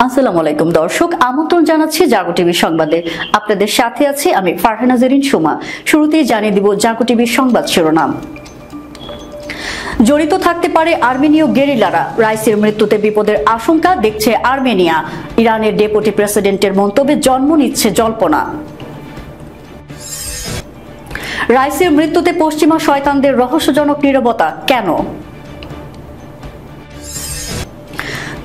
আসসালামু আলাইকুম দর্শক, আমন্ত্রণ জানাচ্ছি জাগো টিভি সংবাদে। আপনাদের সাথে আছি আমি ফারহানা জেরিন সুমা। শুরুতেই জানিয়ে দিব জাগো টিভির সংবাদ শিরোনাম। জড়িত থাকতে পারে আর্মেনীয় গেরিলারা, রাইসির মৃত্যুতে বিপদের আশঙ্কা দেখছে আর্মেনিয়া। ইরানের ডেপুটি প্রেসিডেন্টের মন্তব্যে জন্ম নিচ্ছে জল্পনা। রাইসির মৃত্যুতে পশ্চিমা শয়তানদের রহস্যজনক নীরবতা কেন?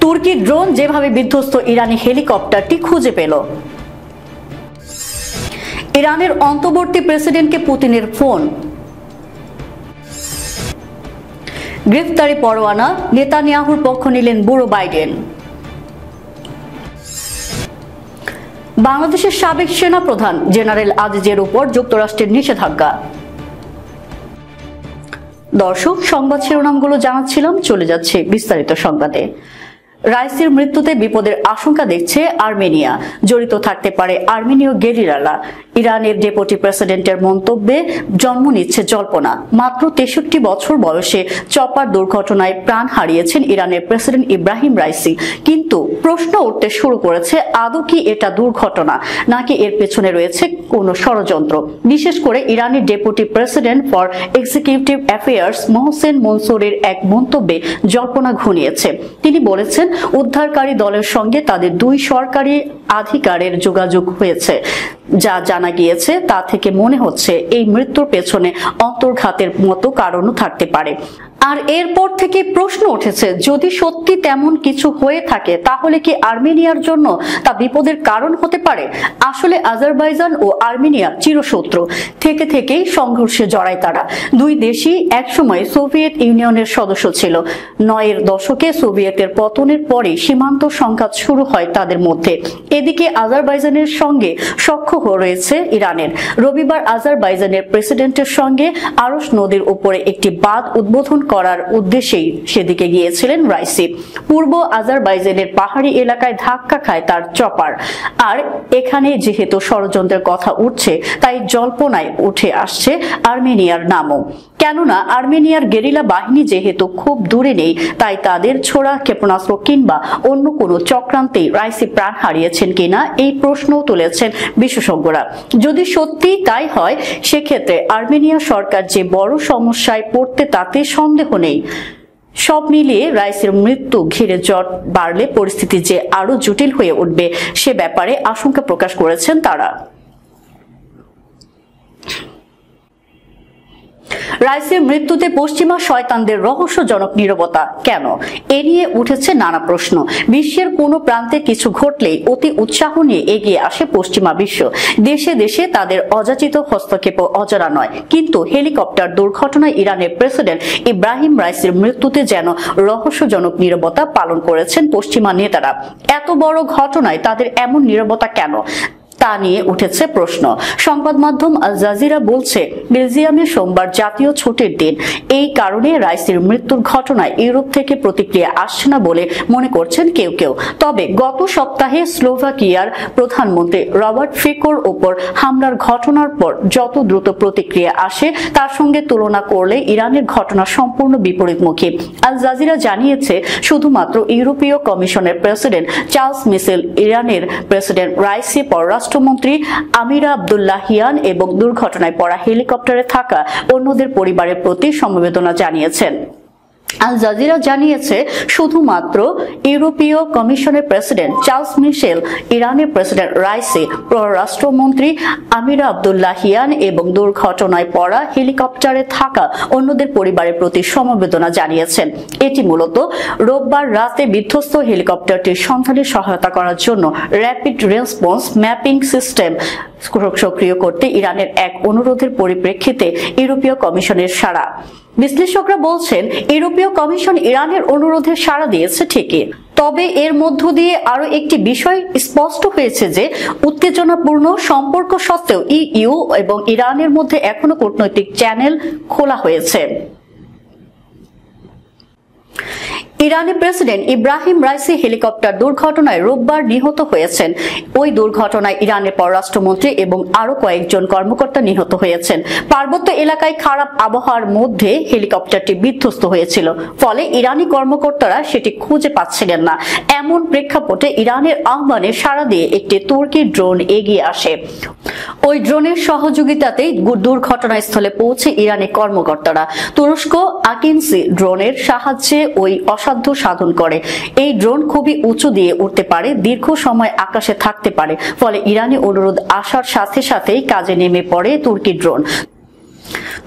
তুর্কি ড্রোন যেভাবে বিধ্বস্ত ইরানি হেলিকপ্টারটি খুঁজে পেল। ইরানের অন্তর্বর্তী প্রেসিডেন্টকে পুতিনের ফোন। গ্রেফতারি পরোয়ানা, নেতানিয়াহুর পক্ষ নিলেন বুড়ো বাইডেন। বাংলাদেশের সাবেক সেনা প্রধান জেনারেল আজিজের উপর যুক্তরাষ্ট্রের নিষেধাজ্ঞা। দর্শক, সংবাদ শিরোনামগুলো জানাচ্ছিলাম, চলে যাচ্ছে বিস্তারিত সংবাদে। রাইসির মৃত্যুতে বিপদের আশঙ্কা দেখছে আর্মেনিয়া। জড়িত থাকতে পারে আর্মেনীয় গেরিলারা। ইরানের ডেপুটি প্রেসিডেন্টের মন্তব্যে জন্ম নিচ্ছে জল্পনা। মাত্র 63 বছর বয়সে চপার দুর্ঘটনায় প্রাণ হারিয়েছেন ইরানের প্রেসিডেন্ট ইব্রাহিম রাইসি। কিন্তু প্রশ্ন উঠতে শুরু করেছে, আদৌ কি এটা দুর্ঘটনা নাকি এর পেছনে রয়েছে কোনো ষড়যন্ত্র? বিশেষ করে ইরানের deputy president for executive affairs Mohsen মনসুরের এক মন্তব্যে জল্পনা ঘনিয়েছে। তিনি বলেছেন, উদ্ধারকারী দলের সঙ্গে তাদের 2 সরকারি আধিকারের যোগাযোগ হয়েছে। যা জানা গিয়েছে তা থেকে মনে হচ্ছে এই মৃত্যুর পেছনে অন্তর্ঘাতের মতো কারণও থাকতে পারে। আর এরপর থেকে প্রশ্ন উঠেছে, যদি সত্যি তেমন কিছু হয়ে থাকে তাহলে কি আর্মেনিয়ার জন্য তা বিপদের কারণ হতে পারে? আসলে আজারবাইজান ও আর্মেনিয়া চিরশত্রু থেকেই সংঘর্ষে জড়ায় তারা। 2 দেশই একসময় সোভিয়েত ইউনিয়নের সদস্য ছিল। 9 দশকে সোভিয়েতের পতনের পরে সীমান্ত সংঘাত শুরু হয় তাদের মধ্যে। এদিকে আজারবাইজানের সঙ্গে সখ্য রয়েছে ইরানের। রবিবার আজারবাইজানের প্রেসিডেন্টের সঙ্গে আরশ নদীর উপরে একটি বাঁধ উদ্বোধন করার উদ্দেশ্যেই সেদিকে গিয়েছিলেন রাইসি। পূর্ব আজারবাইজানের পাহাড়ি এলাকায় ধাক্কা খায় তার চপার। আর এখানে যেহেতু ষড়যন্ত্রের কথা উঠছে, তাই জল্পনায় উঠে আসছে আর্মেনিয়ার নামও। কেননা আর্মেনিয়ার গেরিলা বাহিনী যেহেতু খুব দূরে নেই, তাই তাদের ছোড়া ক্ষেপণাস্ত্র কিংবা অন্য কোনো চক্রান্তে রাইসি প্রাণ হারিয়েছেন কিনা এই প্রশ্নও তুলেছেন বিশেষজ্ঞরা। যদি সত্যি তাই হয়, সেক্ষেত্রে আর্মেনিয়া সরকার যে বড় সমস্যায় পড়তে তাতে সন্দেহ নেই। সব মিলিয়ে রাইসির মৃত্যু ঘিরে জট বাড়লে পরিস্থিতি যে আরো জটিল হয়ে উঠবে সে ব্যাপারে আশঙ্কা প্রকাশ করেছেন তারা। রাইসির মৃত্যুতে পশ্চিমা শয়তানদের রহস্যজনক নীরবতা কেন? এ নিয়ে উঠেছে নানা প্রশ্ন। বিশ্বের কোনো প্রান্তে কিছু ঘটলেই অতি উৎসাহ নিয়ে এগিয়ে আসে পশ্চিমা বিশ্ব। দেশে দেশে তাদের অযাচিত হস্তক্ষেপ অজানা নয়। কিন্তু হেলিকপ্টার দুর্ঘটনায় ইরানের প্রেসিডেন্ট ইব্রাহিম রাইসির মৃত্যুতে যেন রহস্যজনক নীরবতা পালন করেছেন পশ্চিমা নেতারা। এত বড় ঘটনায় তাদের এমন নীরবতা কেন তা নিয়ে উঠেছে প্রশ্ন। সংবাদ মাধ্যম আল জাজিরা বলছে, বেলজিয়ামে সোমবার জাতীয় ছুটির দিন। এই কারণে রাইসির মৃত্যুর ঘটনায় ইউরোপ থেকে প্রতিক্রিয়া আসছে না বলে মনে করছেন কেউ কেউ। তবে গত সপ্তাহে স্লোভাকিয়ার প্রধানমন্ত্রী রবার্ট ফিকোর উপর হামলার ঘটনার পর যত দ্রুত প্রতিক্রিয়া আসে তার সঙ্গে তুলনা করলে ইরানের ঘটনা সম্পূর্ণ বিপরীতমুখী। আল জাজিরা জানিয়েছে, শুধুমাত্র ইউরোপীয় কমিশনের প্রেসিডেন্ট চার্লস মিশেল, ইরানের প্রেসিডেন্ট রাইসি, রাষ্ট্রমন্ত্রী আমিরা আব্দুল্লাহিয়ান এবং দুর্ঘটনায় পড়া হেলিকপ্টারে থাকা অন্যদের পরিবারের প্রতি সমবেদনা জানিয়েছেন। আল জাজিরা জানিয়েছে, শুধুমাত্র ইউরোপীয় কমিশনের প্রেসিডেন্ট চার্লস মিশেল, ইরানের প্রেসিডেন্ট রাইসি, পররাষ্ট্রমন্ত্রী আমিরা আব্দুল্লাহিয়ান এবং দুর্ঘটনায় পড়া হেলিকপ্টারে থাকা অন্যদের পরিবারের প্রতি সমবেদনা জানিয়েছেন। এটি মূলত রোববার রাতে বিধ্বস্ত হেলিকপ্টারটির সন্ধানে সহায়তা করার জন্য র্যাপিড রেসপন্স ম্যাপিং সিস্টেম সক্রিয় করতে ইরানের এক অনুরোধের পরিপ্রেক্ষিতে ইউরোপীয় কমিশনের সাড়া। বিশ্লেষকরা বলছেন, ইউরোপীয় কমিশন ইরানের অনুরোধে সাড়া দিয়েছে ঠিকই, তবে এর মধ্য দিয়ে আরো একটি বিষয় স্পষ্ট হয়েছে যে উত্তেজনাপূর্ণ সম্পর্ক সত্ত্বেও ইইউ এবং ইরানের মধ্যে এখনো কূটনৈতিক চ্যানেল খোলা হয়েছে। ইরানি প্রেসিডেন্ট ইব্রাহিম রাইসি হেলিকপ্টার দুর্ঘটনায় রোববার নিহত হয়েছেন। ওই দুর্ঘটনায় ইরানের পররাষ্ট্রমন্ত্রী এবং আরো কয়েকজন কর্মকর্তা নিহত হয়েছেন। পার্বত্য এলাকায় খারাপ আবহাওয়ার মধ্যে হেলিকপ্টারটি বিধ্বস্ত হয়েছিল, ফলে ইরানি কর্মকর্তারা সেটি খুঁজে পাচ্ছিলেন না। এমন প্রেক্ষাপটে ইরানের আহ্বানে সাড়া দিয়ে একটি তুর্কি ড্রোন এগিয়ে আসে। ওই ড্রোনের সহযোগিতাতেই দুর্ঘটনাস্থলে পৌঁছে ইরানি কর্মকর্তারা। তুরস্ক আকিনসি ড্রোনের সাহায্যে ওই অসাধ্য সাধন করে। এই ড্রোন খুবই উঁচু দিয়ে উঠতে পারে, দীর্ঘ সময় আকাশে থাকতে পারে, ফলে ইরানি অনুরোধ আসার সাথে সাথেই কাজে নেমে পড়ে তুর্কি ড্রোন।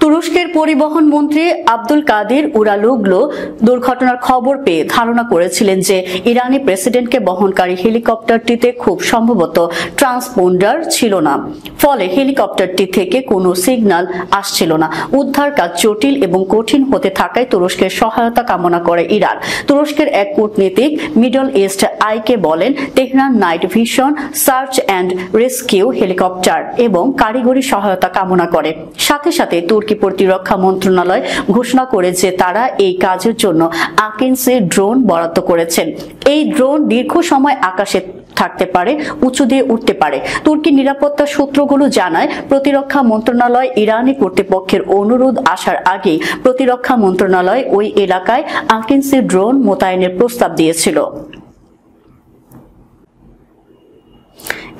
তুরস্কের পরিবহন মন্ত্রী আব্দুল কাদির উরালুগলো দুর্ঘটনার খবর পেয়ে ধারণা করেছিলেন যে ইরানি প্রেসিডেন্টকে বহনকারী হেলিকপ্টারটিতে খুব সম্ভবত ট্রান্সপন্ডার ছিল না, ফলে হেলিকপ্টারটি থেকে কোনো সিগন্যাল আসছিল না। উদ্ধার কাজ জটিল এবং কঠিন হতে থাকায় তুরস্কের সহায়তা কামনা করে ইরান। তুরস্কের এক কূটনীতিক মিডল ইস্ট আইকে বলেন, Tehran night vision search and rescue helicopter এবং কারিগরি সহায়তা কামনা করে। সাথে সাথে তুর্কি প্রতিরক্ষা মন্ত্রণালয় ঘোষণা করে যে তারা এই কাজের জন্য আকিনসি ড্রোন বরাদ্দ করেছেন। এই ড্রোন দীর্ঘ সময় আকাশে থাকতে পারে, উঁচু দিয়ে উঠতে পারে। তুর্কি নিরাপত্তা সূত্রগুলো জানায়, প্রতিরক্ষা মন্ত্রণালয় ইরানি কর্তৃপক্ষের অনুরোধ আসার আগেই প্রতিরক্ষা মন্ত্রণালয় ওই এলাকায় আকিনসি ড্রোন মোতায়েনের প্রস্তাব দিয়েছিল।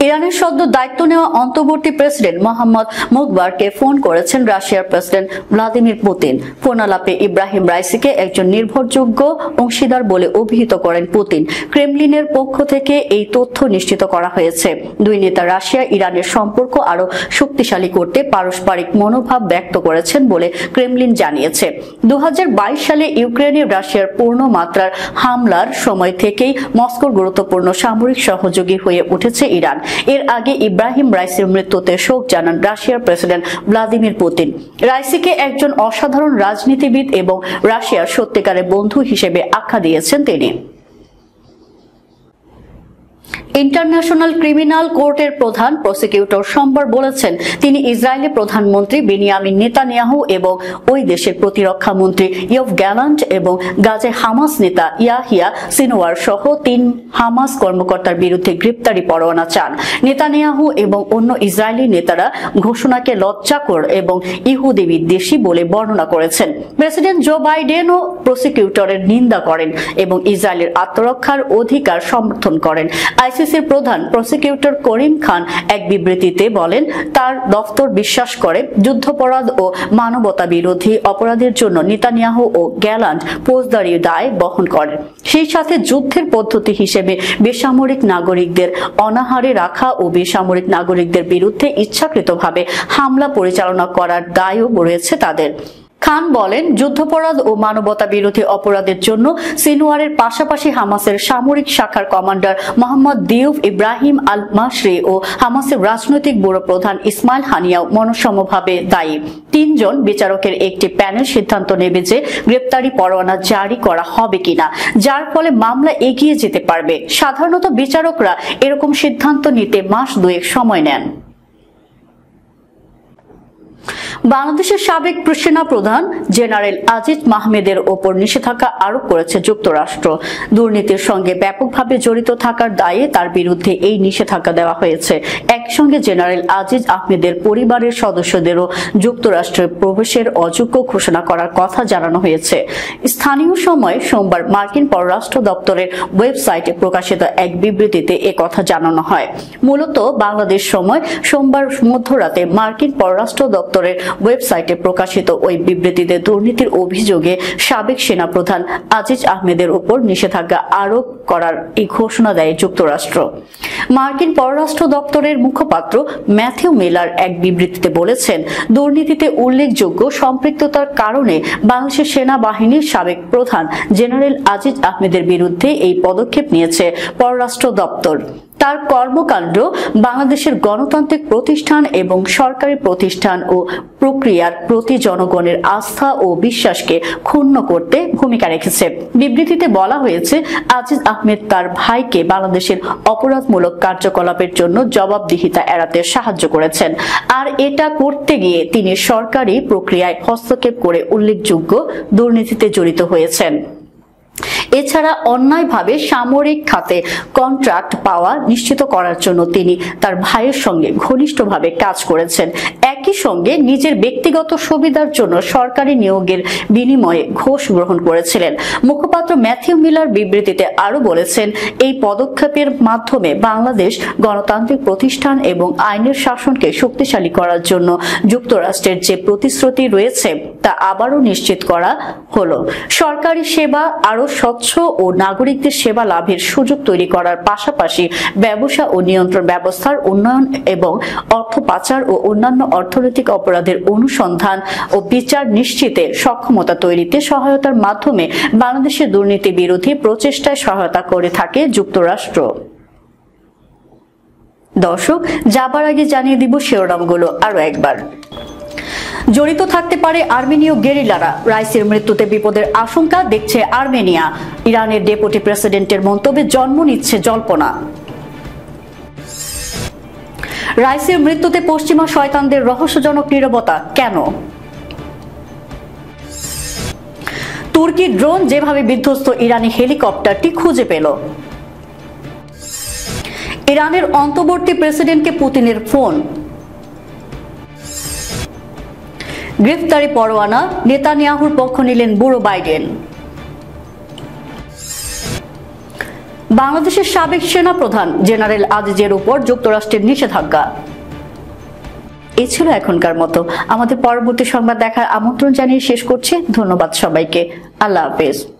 ইরানের সদ্য দায়িত্ব নেওয়া অন্তর্বর্তী প্রেসিডেন্ট মোহাম্মদ মুখবারকে ফোন করেছেন রাশিয়ার প্রেসিডেন্ট ভ্লাদিমির পুতিন। ফোন আলাপে ইব্রাহিম রাইসিকে একজন নির্ভরযোগ্য অংশীদার বলে অভিহিত করেন পুতিন। ক্রেমলিনের পক্ষ থেকে এই তথ্য নিশ্চিত করা হয়েছে। দুই নেতা রাশিয়া ইরানের সম্পর্ক আরো শক্তিশালী করতে পারস্পরিক মনোভাব ব্যক্ত করেছেন বলে ক্রেমলিন জানিয়েছে। 2022 সালে ইউক্রেনে রাশিয়ার পূর্ণ মাত্রার হামলার সময় থেকেই মস্কোর গুরুত্বপূর্ণ সামরিক সহযোগী হয়ে উঠেছে ইরান। এর আগে ইব্রাহিম রাইসির মৃত্যুতে শোক জানান রাশিয়ার প্রেসিডেন্ট ভ্লাদিমির পুতিন। রাইসিকে একজন অসাধারণ রাজনীতিবিদ এবং রাশিয়ার সত্যিকারের বন্ধু হিসেবে আখ্যা দিয়েছেন তিনি। ইন্টারন্যাশনাল ক্রিমিনাল কোর্টের প্রধান প্রসিকিউটর সোমবার বলেছেন, তিনি ইসরায়েলের প্রধানমন্ত্রী বেনিয়ামিন নেতানিয়াহু এবং ওই দেশের প্রতিরক্ষা মন্ত্রী ইয়োভ গ্যালান্ট এবং গাজায় হামাস নেতা ইয়াহিয়া সিনওয়ার সহ 3 হামাস কর্মকর্তার বিরুদ্ধে গ্রেপ্তারি পরোয়ানা চান। নেতানিয়াহু এবং অন্য ইসরায়েলি নেতারা ঘোষণাকে লজ্জাকর এবং ইহুদি বিদ্বেষী বলে বর্ণনা করেছেন। প্রেসিডেন্ট জো বাইডেনও প্রসিকিউটরের নিন্দা করেন এবং ইসরায়েলের আত্মরক্ষার অধিকার সমর্থন করেন। আইসিসির প্রধান প্রসিকিউটর করিম খান এক বিবৃতিতে বলেন, তার দফতর বিশ্বাস করে যুদ্ধাপরাধ ও মানবতা বিরোধী অপরাধের জন্য নেতানিয়াহু ও গ্যালান্ট ফৌজদারি দায় বহন করেন। সেই সাথে যুদ্ধের পদ্ধতি হিসেবে বেসামরিক নাগরিকদের অনাহারে রাখা ও বেসামরিক নাগরিকদের বিরুদ্ধে ইচ্ছাকৃতভাবে হামলা পরিচালনা করার দায়ও রয়েছে তাদের। খান বলেন, যুদ্ধাপরাধ ও মানবতা বিরোধী অপরাধের জন্য সিনওয়ারের পাশাপাশি হামাসের সামরিক শাখার কমান্ডার মোহাম্মদ দিউফ ইব্রাহিম আল মাসরি ও হামাসের রাজনৈতিক ব্যুরো প্রধান ইসমাইল হানিয়াও মনস্সমভাবে দায়ী। 3 জন বিচারকের একটি প্যানেল সিদ্ধান্ত নেবে যে গ্রেপ্তারি পরোয়ানা জারি করা হবে কিনা, যার ফলে মামলা এগিয়ে যেতে পারবে। সাধারণত বিচারকরা এরকম সিদ্ধান্ত নিতে মাস 2 সময় নেন। বাংলাদেশের সাবেক সেনা প্রধান জেনারেল আজিজ আহমেদের ওপর নিষেধাজ্ঞা আরোপ করেছে যুক্তরাষ্ট্র। দুর্নীতির সঙ্গে ব্যাপকভাবে জড়িত থাকার দায়ে তার বিরুদ্ধে এই নিষেধাজ্ঞা দেওয়া হয়েছে। একসঙ্গে জেনারেল আজিজ আহমেদের পরিবারের সদস্যদেরও যুক্তরাষ্ট্রে প্রবেশের অযোগ্য ঘোষণা করার কথা জানানো হয়েছে। স্থানীয় সময় সোমবার মার্কিন পররাষ্ট্র দপ্তরের ওয়েবসাইটে প্রকাশিত এক বিবৃতিতে কথা জানানো হয়। মূলত বাংলাদেশ সময় সোমবার মধ্যরাতে মার্কিন পররাষ্ট্র দপ্তরের ওয়েবসাইটে প্রকাশিত ওই বিবৃতিতে দুর্নীতির অভিযোগে সাবেক সেনাপ্রধান আজিজ আহমেদের উপর নিষেধাজ্ঞা আরোপ করার এই ঘোষণা দেয় যুক্তরাষ্ট্র। মার্কিন পররাষ্ট্র দপ্তরের মুখপাত্র ম্যাথিউ মিলার এক বিবৃতিতে বলেছেন, দুর্নীতিতে উল্লেখযোগ্য সম্পৃক্ততার কারণে বাংলাদেশের সেনাবাহিনীর সাবেক প্রধান জেনারেল আজিজ আহমেদের বিরুদ্ধে এই পদক্ষেপ নিয়েছে পররাষ্ট্র দপ্তর। তার কর্মকাণ্ড বাংলাদেশের গণতান্ত্রিক প্রতিষ্ঠান এবং সরকারি প্রতিষ্ঠান ও প্রক্রিয়ার প্রতি জনগণের আস্থা ও বিশ্বাসকে ক্ষুণ্ণ করতে ভূমিকা রেখেছে। বিবৃতিতে বলা হয়েছে, আজিজ আহমেদ তার ভাইকে বাংলাদেশের অপরাধমূলক কার্যকলাপের জন্য জবাবদিহিতা এড়াতে সাহায্য করেছেন, আর এটা করতে গিয়ে তিনি সরকারি প্রক্রিয়ায় হস্তক্ষেপ করে উল্লেখযোগ্য দুর্নীতিতে জড়িত হয়েছেন। এছাড়া অন্যায়ভাবে সামরিক খাতে কন্ট্রাক্ট পাওয়া নিশ্চিত করার জন্য তিনি তার ভাইয়ের সঙ্গে ঘনিষ্ঠভাবে কাজ করেছেন। একই সঙ্গে নিজের ব্যক্তিগত সুবিধার জন্য সরকারি নিয়োগের বিনিময়ে ঘুষ গ্রহণ করেছিলেন। মুখপাত্র ম্যাথিউ মিলার বিবৃতিতে আরো বলেছেন, এই পদক্ষেপের মাধ্যমে বাংলাদেশ গণতান্ত্রিক প্রতিষ্ঠান এবং আইনের শাসনকে শক্তিশালী করার জন্য যুক্তরাষ্ট্রের যে প্রতিশ্রুতি রয়েছে তা আবারও নিশ্চিত করা হলো। সরকারি সেবা আরো স্বচ্ছ ও নাগরিকদের সেবা লাভের সুযোগ তৈরি করার পাশাপাশি ব্যবসা ও নিয়ন্ত্রণ ব্যবস্থার উন্নয়ন এবং অর্থ পাচার ও অন্যান্য অর্থনৈতিক অপরাধের অনুসন্ধান ও বিচার নিশ্চিতে সক্ষমতা তৈরিতে সহায়তার মাধ্যমে বাংলাদেশের দুর্নীতি বিরোধী প্রচেষ্টায় সহায়তা করে থাকে যুক্তরাষ্ট্র। দর্শক, যাবার আগে জানিয়ে দিব শিরোনামগুলো আরো একবার। জড়িত থাকতে পারে আর্মেনীয় গেরিলারা, রাইসির মৃত্যুতে বিপদের আশঙ্কা দেখছে আর্মেনিয়া। ইরানের ডেপুটি প্রেসিডেন্টের মন্তব্যে জন্ম নিচ্ছে জল্পনা। রাইসির মৃত্যুতে পশ্চিমা শয়তানদের রহস্যজনক নীরবতা কেন? তুর্কি ড্রোন যেভাবে বিধ্বস্ত ইরানি হেলিকপ্টারটি খুঁজে পেল। ইরানের অন্তর্বর্তী প্রেসিডেন্টকে পুতিনের ফোন। গ্রেফতারি পরোয়ানা, নেতানিয়াহুর পক্ষ নিলেন বুড়ো বাইডেন। বাংলাদেশের সাবেক সেনা প্রধান জেনারেল আজিজের উপর যুক্তরাষ্ট্রের নিষেধাজ্ঞা। এই ছিল এখনকার মতো। আমাদের পরবর্তী সংবাদ দেখার আমন্ত্রণ জানিয়ে শেষ করছি। ধন্যবাদ সবাইকে। আল্লাহ হাফেজ।